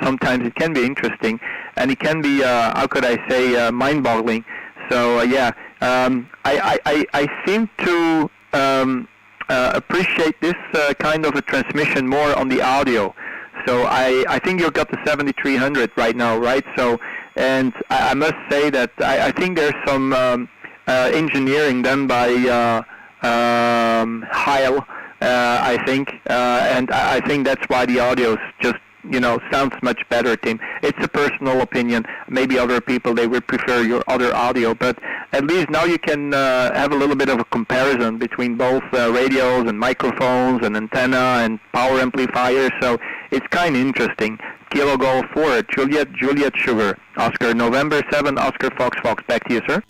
Sometimes it can be interesting, and it can be how could I say mind-boggling. So I seem to appreciate this kind of a transmission more on the audio. So I think you've got the 7300 right now, right? So, and I must say that I think there's some engineering done by Heil, I think, and I think that's why the audio's just sounds much better, Tim. It's a personal opinion. Maybe other people, they would prefer your other audio, but at least now you can have a little bit of a comparison between both radios and microphones and antenna and power amplifiers, so it's kind of interesting. Kilo Golf 4, Juliet Sugar, Oscar November 7, Oscar Fox Fox. Back to you, sir.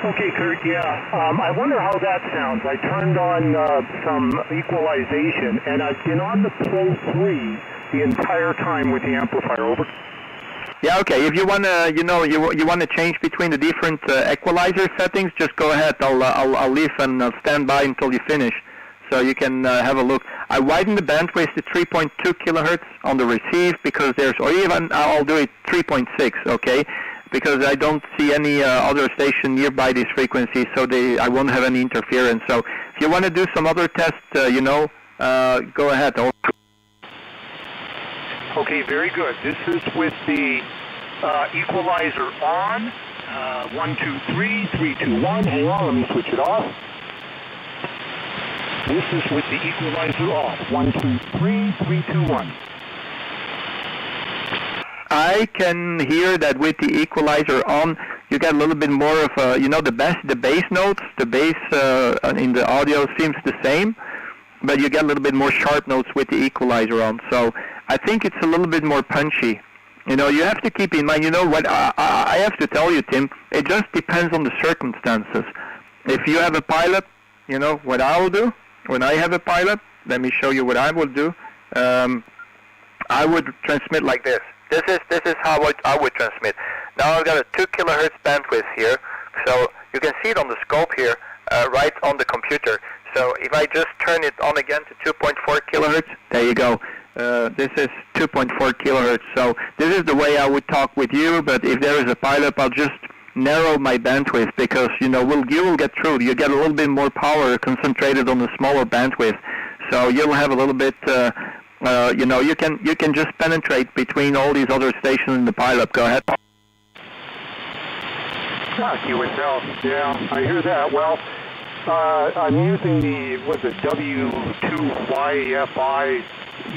Okay, Kurt, yeah. I wonder how that sounds. I turned on some equalization, and I've been on the Pro 3 the entire time with the amplifier. Over. Yeah, okay. If you want to, you want to change between the different equalizer settings, just go ahead. I'll leave and stand by until you finish, so you can have a look. I widen the bandwidth to 3.2 kilohertz on the receive, because or even I'll do it 3.6, okay? Because I don't see any other station nearby this frequency, so I won't have any interference. So if you want to do some other tests, go ahead. Okay, very good. This is with the equalizer on. 1, 2, 3, 3, 2, 1. Hang on, let me switch it off. This is with the equalizer off. 1, 2, 3, 3, 2, 1. I can hear that with the equalizer on, you get a little bit more of the bass notes. The bass in the audio seems the same, but you get a little bit more sharp notes with the equalizer on. So I think it's a little bit more punchy. You have to keep in mind, what I have to tell you, Tim, it just depends on the circumstances. If you have a pilot, what I will do when I have a pilot, let me show you what I would do. I would transmit like this. This is how I would transmit. Now I've got a 2 kilohertz bandwidth here, so you can see it on the scope here, right on the computer. So if I just turn it on again to 2.4 kilohertz, there you go. This is 2.4 kilohertz. So this is the way I would talk with you. But if there is a pileup, I'll just narrow my bandwidth, because you will get through. You get a little bit more power concentrated on the smaller bandwidth. So you'll have a little bit. You can just penetrate between all these other stations in the pileup. Go ahead. QSL, yeah, I hear that. Well, I'm using the W2YFI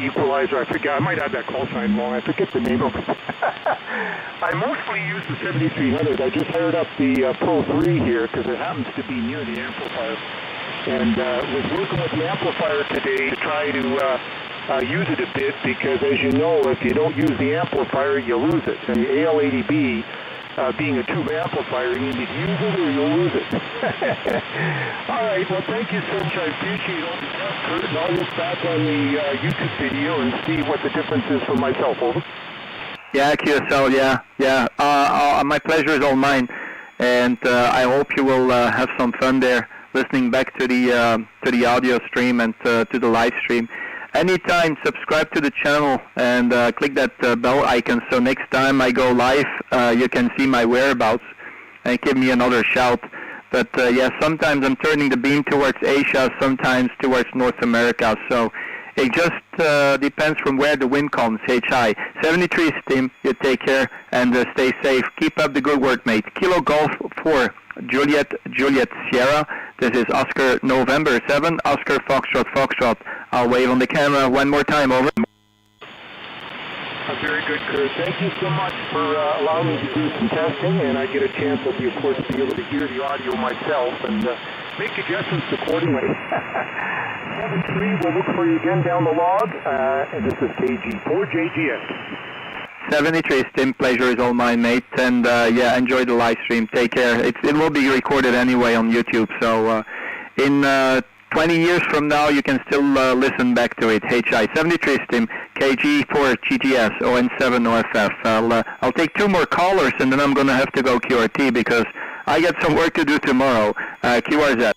equalizer. I forget. I might have that call sign wrong. I forget the name of it. I mostly use the 7300. I just fired up the Pro 3 here because it happens to be near the amplifier, and was working with the amplifier today to try to use it a bit, because as you know, if you don't use the amplifier, you lose it. And the AL80B, being a tube amplifier, you need to use it or you'll lose it. All right, well, thank you so much. I appreciate all the stuff, Kurt, and I'll look back on the YouTube video and see what the difference is for myself. Over. Yeah, QSL, yeah. My pleasure is all mine, and I hope you will have some fun there, listening back to the audio stream and to the live stream. Anytime, subscribe to the channel and click that bell icon, so next time I go live, you can see my whereabouts and give me another shout. But sometimes I'm turning the beam towards Asia, sometimes towards North America. So it just depends from where the wind comes. HI 73 Tim, you take care and stay safe. Keep up the good work, mate. Kilo Golf 4, Juliet Sierra. This is Oscar November 7, Oscar Foxtrot. I'll wave on the camera one more time, over. Very good, Kurt. Thank you so much for allowing me to do some testing, and I get a chance, of course, to be able to hear the audio myself and make adjustments accordingly. 7-3, we'll look for you again down the log, and this is KG4JGS. 73, Tim, pleasure is all mine, mate. And yeah, enjoy the live stream. Take care. It will be recorded anyway on YouTube. So in 20 years from now, you can still listen back to it. HI 73, Tim, KG for GGS, ON7 OFF. I'll take 2 more callers, and then I'm going to have to go QRT because I got some work to do tomorrow. QRZ.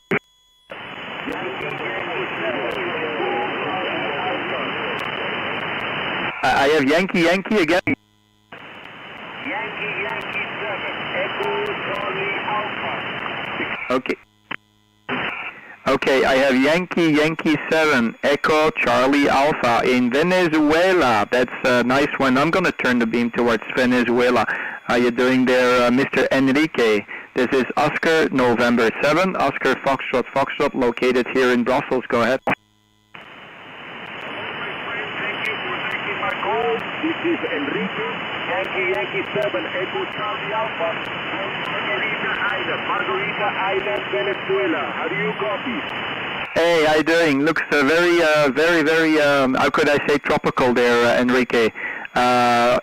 I have Yankee again. Yankee 7, Echo Charlie Alpha. Okay. Okay, I have Yankee 7, Echo Charlie Alpha in Venezuela. That's a nice one. I'm going to turn the beam towards Venezuela. How you doing there, Mr. Enrique? This is Oscar November 7, Oscar Foxtrot, located here in Brussels. Go ahead. This is Enrique, Yankee 7, Echo Charlie Alpha, Margarita Island, Venezuela. How do you copy? Hey, how you doing? Looks very, how could I say, tropical there, Enrique,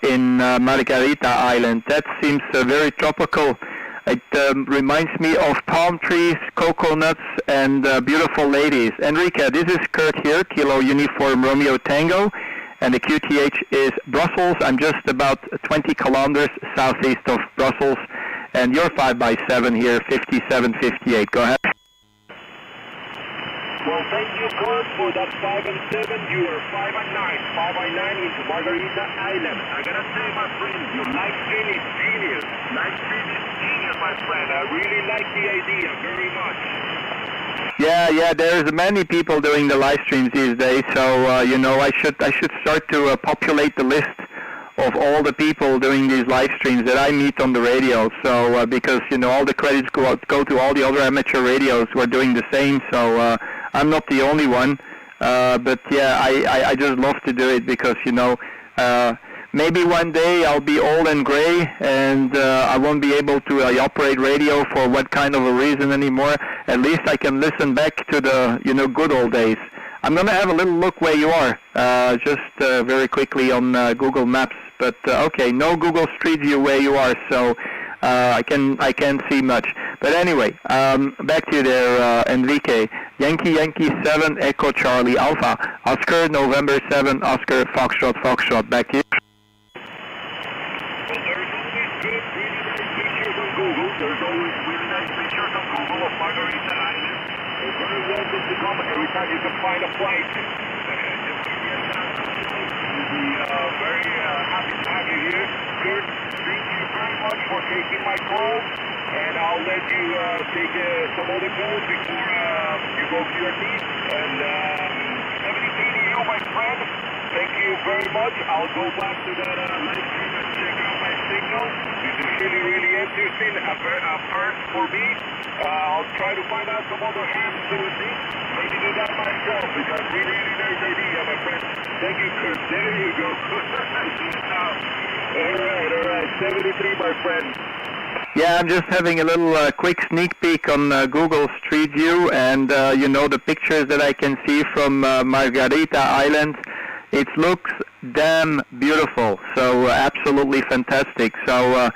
in Margarita Island. That seems very tropical. It reminds me of palm trees, coconuts, and beautiful ladies. Enrique, this is Kurt here, Kilo Uniform Romeo Tango. And the QTH is Brussels. I'm just about 20 kilometers southeast of Brussels. And you're 5x7 here, 5758. Go ahead. Well, thank you, Kurt, for that 5 and 7. You are 5 and 9. 5 and 9 into Margarita Island. I gotta say, my friend, your live stream is genius. Live stream is genius, my friend. I really like the idea very much. Yeah, there's many people doing the live streams these days, so you know, I should start to populate the list of all the people doing these live streams that I meet on the radio. So because you know, all the credits go to all the other amateur radios who are doing the same. So I'm not the only one, but yeah, I just love to do it because you know. Maybe one day I'll be old and gray and I won't be able to operate radio for what kind of a reason anymore. At least I can listen back to the, you know, good old days. I'm going to have a little look where you are, just very quickly on Google Maps. But okay, no Google Street View where you are, so I can't see much. But anyway, back to you there, Enrique. Yankee 7, Echo Charlie Alpha, Oscar November 7, Oscar Foxtrot. Back to you. There's always really nice pictures on Google of Margarita Island. You're very welcome to come every time you can find a flight. Just give me a chance. We'll be very happy to have you here. Kurt, thank you very much for taking my call. And I'll let you take some other calls before you go to your team. And 70 to you, my friend. Thank you very much. I'll go back to that live stream and check out my signal. This is really interesting. A first for me. I'll try to find out some other hands to assist. Maybe do that myself because really nice idea, my friend. Thank you, Kurt. There you go. All right. 73, my friend. Yeah, I'm just having a little quick sneak peek on Google Street View, and you know, the pictures that I can see from Margarita Island. It looks damn beautiful, so absolutely fantastic. So,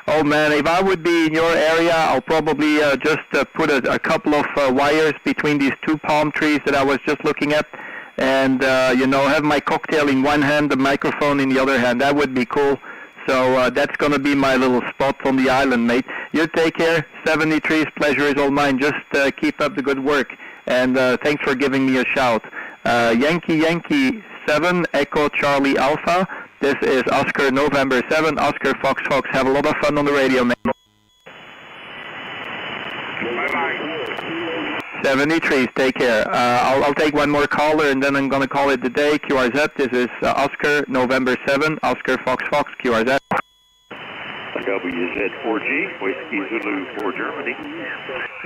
oh man, if I would be in your area, I'll probably just put a couple of wires between these 2 palm trees that I was just looking at, and you know, have my cocktail in one hand, the microphone in the other hand. That would be cool. So that's going to be my little spot on the island, mate. You take care. 73's pleasure is all mine. Just keep up the good work, and thanks for giving me a shout. Yankee 7, Echo Charlie Alpha. This is Oscar November 7, Oscar Fox. Have a lot of fun on the radio, man. Bye-bye. 73, take care. I'll take one more caller, and then I'm going to call it the day. QRZ, this is Oscar November 7, Oscar Fox, QRZ. WZ4G, Whiskey Zulu for Germany.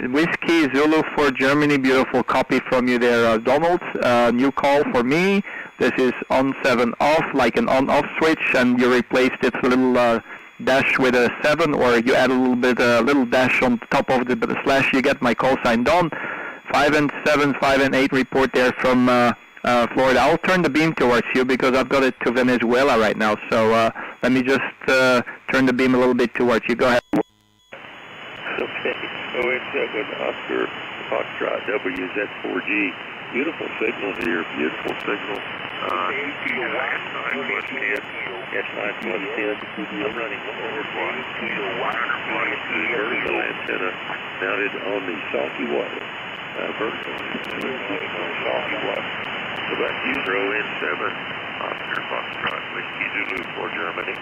Whiskey Zulu for Germany, beautiful copy from you there, Donald. New call for me. This is on 7 off, like an on-off switch, and you replaced it with a little dash with a 7, or you add a little dash on top of the slash. You get my call sign done. 5 and 7, 5 and 8 report there from Florida. I'll turn the beam towards you because I've got it to Venezuela right now. So Let me just turn the beam a little bit towards you. Go ahead. Okay. ON7 Oscar Foxtrot WZ4G. Beautiful signal here. Beautiful signal. S9 plus 10. I'm running 100 vertical antenna mounted on the salty water. Vertical antenna mounted on salty water. So that's user ON7 Oscar Foxtrot Whiskey Zulu for Germany.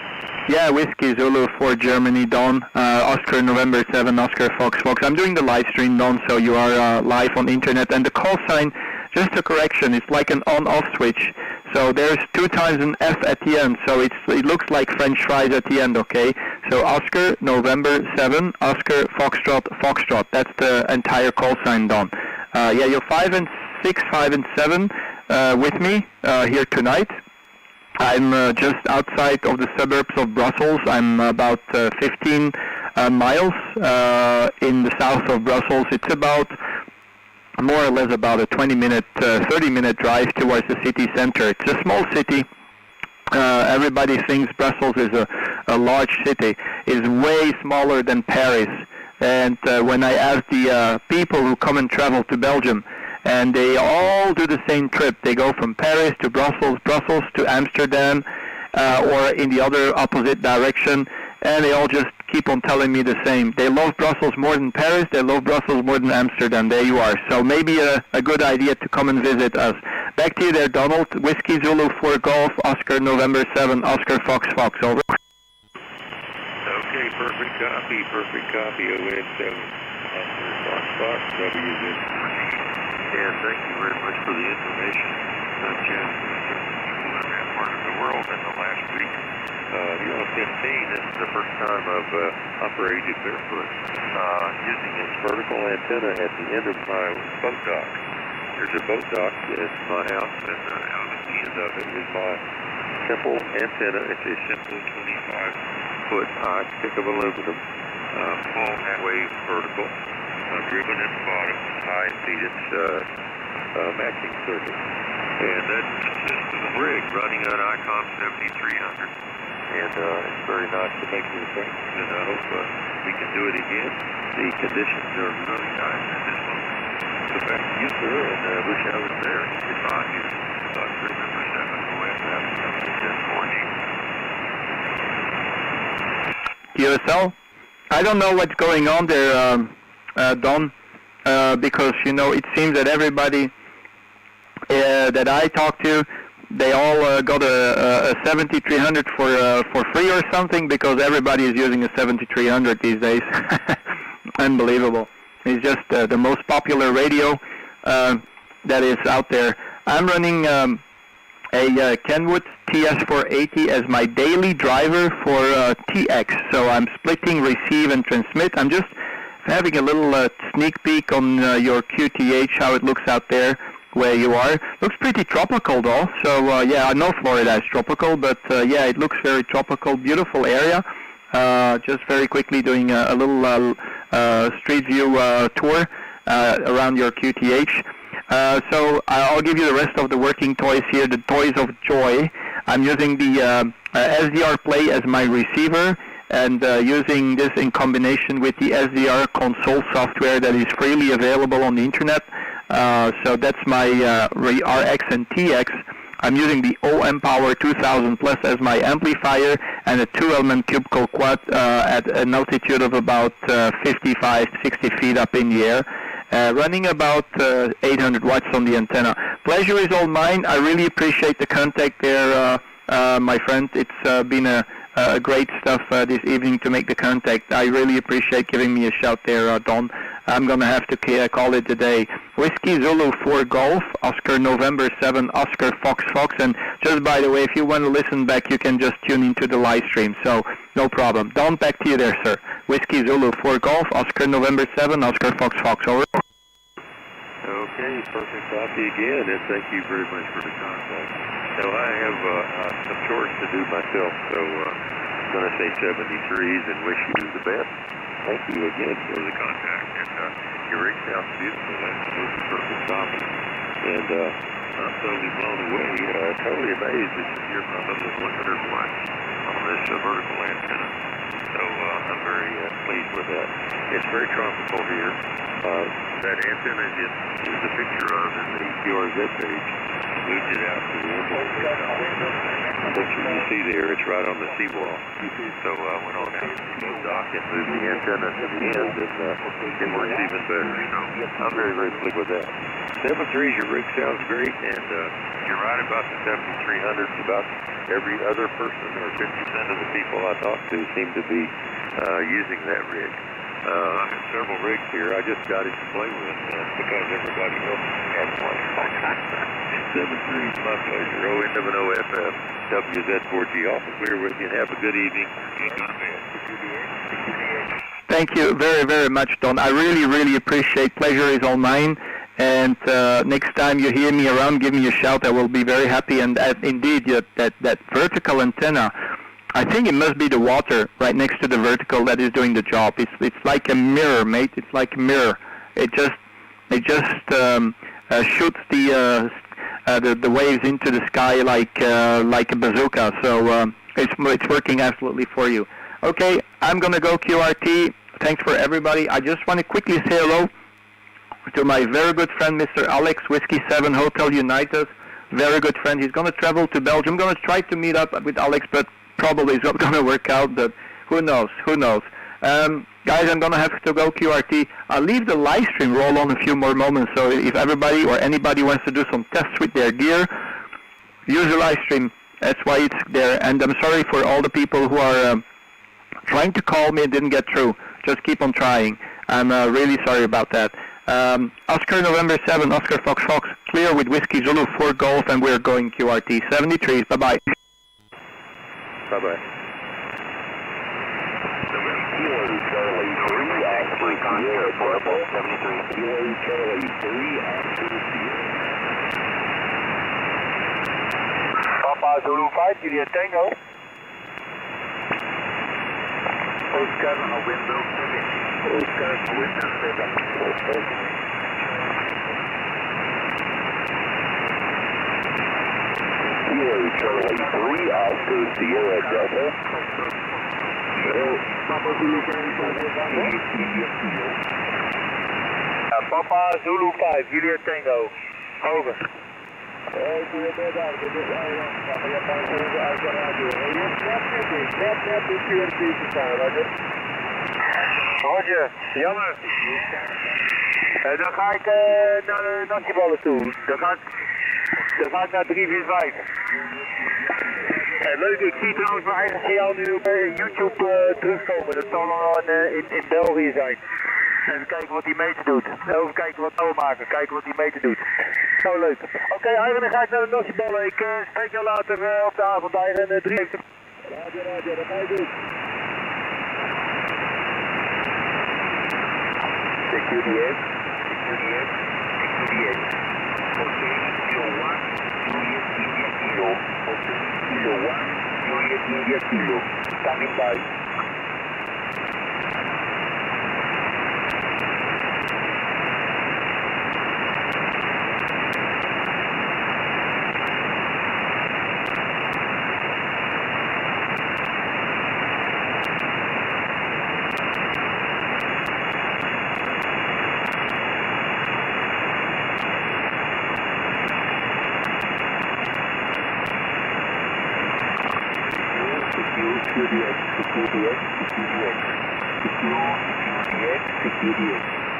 Yeah, Whiskey Zulu for Germany, Don. Oscar November 7, Oscar Fox Fox. I'm doing the live stream, Don, so you are live on internet. And the call sign, just a correction, it's like an on-off switch. So there's 2 times an F at the end, so it looks like French fries at the end, okay? So Oscar November 7, Oscar Foxtrot Foxtrot. That's the entire call sign, Don. Yeah, you're 5 and 6, 5 and 7 with me here tonight. I'm just outside of the suburbs of Brussels. I'm about 15 miles in the south of Brussels. It's about more or less about a 20-minute, 30-minute drive towards the city center. It's a small city. Everybody thinks Brussels is a large city. It's way smaller than Paris. And when I ask the people who come and travel to Belgium, and they all do the same trip. They go from Paris to Brussels, Brussels to Amsterdam, or in the other opposite direction, and they all just keep on telling me the same. They love Brussels more than Paris, they love Brussels more than Amsterdam. There you are. So maybe a good idea to come and visit us. Back to you there, Donald. Whiskey Zulu 4 Golf, Oscar November 7, Oscar Fox Fox, over. Okay, perfect copy, ON7, Oscar Fox Fox, WZ4G. And thank you very much for the information, Chad. In that part of the world in the last week. 15, this is the first time I've operated barefoot using this vertical antenna at the end of my boat dock. There's a boat dock at my house, and out at the end of it is my simple antenna. It's a simple 25-foot high stick of aluminum, full wave vertical. Driven at the bottom, high impedance matching circuit. And that consists of the rig running on ICOM 7300. And it's very nice to make the effect, and I hope we can do it again. The conditions are really nice at this moment. So back to you, sir, and I wish I was there. Goodbye here. Remember 7 OFF 4D. QSL? I don't know what's going on there, Don, because, you know, it seems that everybody that I talk to, they all got a 7300 for free or something, because everybody is using a 7300 these days. Unbelievable. It's just the most popular radio that is out there. I'm running a Kenwood TS480 as my daily driver for TX, so I'm splitting receive and transmit. I'm just having a little sneak peek on your QTH, how it looks out there where you are. Looks pretty tropical though, so yeah, I know Florida is tropical, but yeah, it looks very tropical. Beautiful area. Just very quickly doing a little street view tour around your QTH. So I'll give you the rest of the working toys here, the toys of joy. I'm using the SDR Play as my receiver, and using this in combination with the SDR console software that is freely available on the internet. So that's my RX and TX. I'm using the OM Power 2000 Plus as my amplifier, and a 2-element cubicle quad at an altitude of about 55, 60 feet up in the air. Running about 800 watts on the antenna. Pleasure is all mine. I really appreciate the contact there, my friend. It's been a great stuff this evening to make the contact. I really appreciate giving me a shout there, Don. I'm going to have to call it a day. Whiskey Zulu 4 Golf, Oscar November 7, Oscar Fox Fox. And just by the way, if you want to listen back, you can just tune into the live stream. So no problem. Don, back to you there, sir. Whiskey Zulu 4 Golf, Oscar November 7, Oscar Fox Fox. Over. Okay, perfect copy again, and thank you very much for the contact. Now, I have some chores to do myself, so I'm going to say 73s and wish you the best. Thank you again for the contact, and your rig sounds beautiful. That's perfect copy. And I'm totally blown away, totally amazed that you're about 100 watts on this vertical antenna. So I'm very pleased with that. It's very tropical here. That antenna is a picture of in the QRZ page. Moved it out to the window. The picture you see there, it's right on the seawall. So I went on out to the dock and moved the antenna to the end, and it works even better. So I'm very, very pleased with that. 7.3, your rig sounds great, and you're right about the 7,300s. About every other person, or 50% of the people I talk to, seem to be using that rig. I have several rigs here. I just got it to play with because everybody else has one. 7.3 is my pleasure. ON7OFF, WZ4G. Office clear with you, and have a good evening. Thank you very, very much, Don. I really, really appreciate. Pleasure is all mine. And next time you hear me around, give me a shout. I will be very happy. And indeed, that vertical antenna, I think it must be the water right next to the vertical that is doing the job. It's like a mirror, mate. It's like a mirror. It just shoots the waves into the sky like a bazooka. So it's working absolutely for you. Okay, I'm gonna go QRT. Thanks for everybody. I just want to quickly say hello to my very good friend, Mr. Alex, Whiskey 7 Hotel United. Very good friend. He's going to travel to Belgium. I'm going to try to meet up with Alex, but probably it's not going to work out, but who knows, who knows. Guys, I'm going to have to go QRT. I'll leave the live stream roll on a few more moments, so if everybody or anybody wants to do some tests with their gear, use the live stream. That's why it's there. And I'm sorry for all the people who are trying to call me and didn't get through. Just keep on trying. I'm really sorry about that. Oscar November 7, Oscar Fox Fox, clear with Whiskey Zulu 4 Golf, and we're going QRT 73. Bye-bye. Bye-bye. Papa Zulu 5, Juliet Tango. Oscar November 7. Oscar November 7. Charlie 3 after Sierra Delta. Papa Zulu 5. Papa Zulu 5, Juliet Tango. Over. Roger, jammer. Dan ga ik naar de nachtballen toe. Dan ga ik naar 345. Leuk, ik zie trouwens mijn eigen signaal nu op YouTube terugkomen. Dat zal dan in België zijn. Even kijken wat die meter doet. Even kijken wat we maken. Kijken wat die meter doet. Zo leuk. Oké, Ivan, dan ga ik naar de nachtballen. Ik spreek jou later op de avond. Ivan, 3. Roger, dat ga je doen. Security 1, Juliet India Kilo, standing by.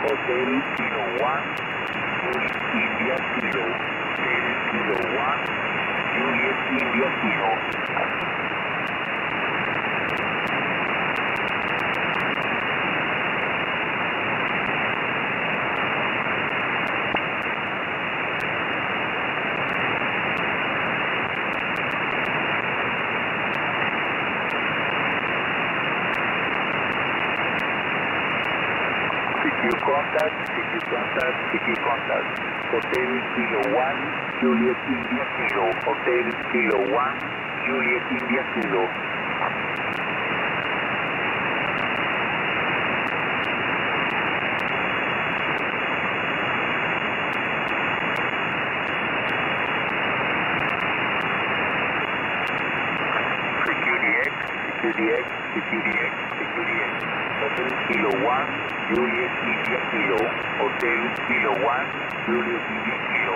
Hotel Kilo 1, Juliet India Kilo, Kilo 1, Juliet India Kilo. Secure contact, Hotel Kilo 1, Juliet India Kilo, Hotel Kilo 1, Juliet India Kilo. Security X. QDX, QDX, QDX. Hotel Kilo 1, Juliet India Kilo. Hotel Kilo 1, Juliet India Kilo.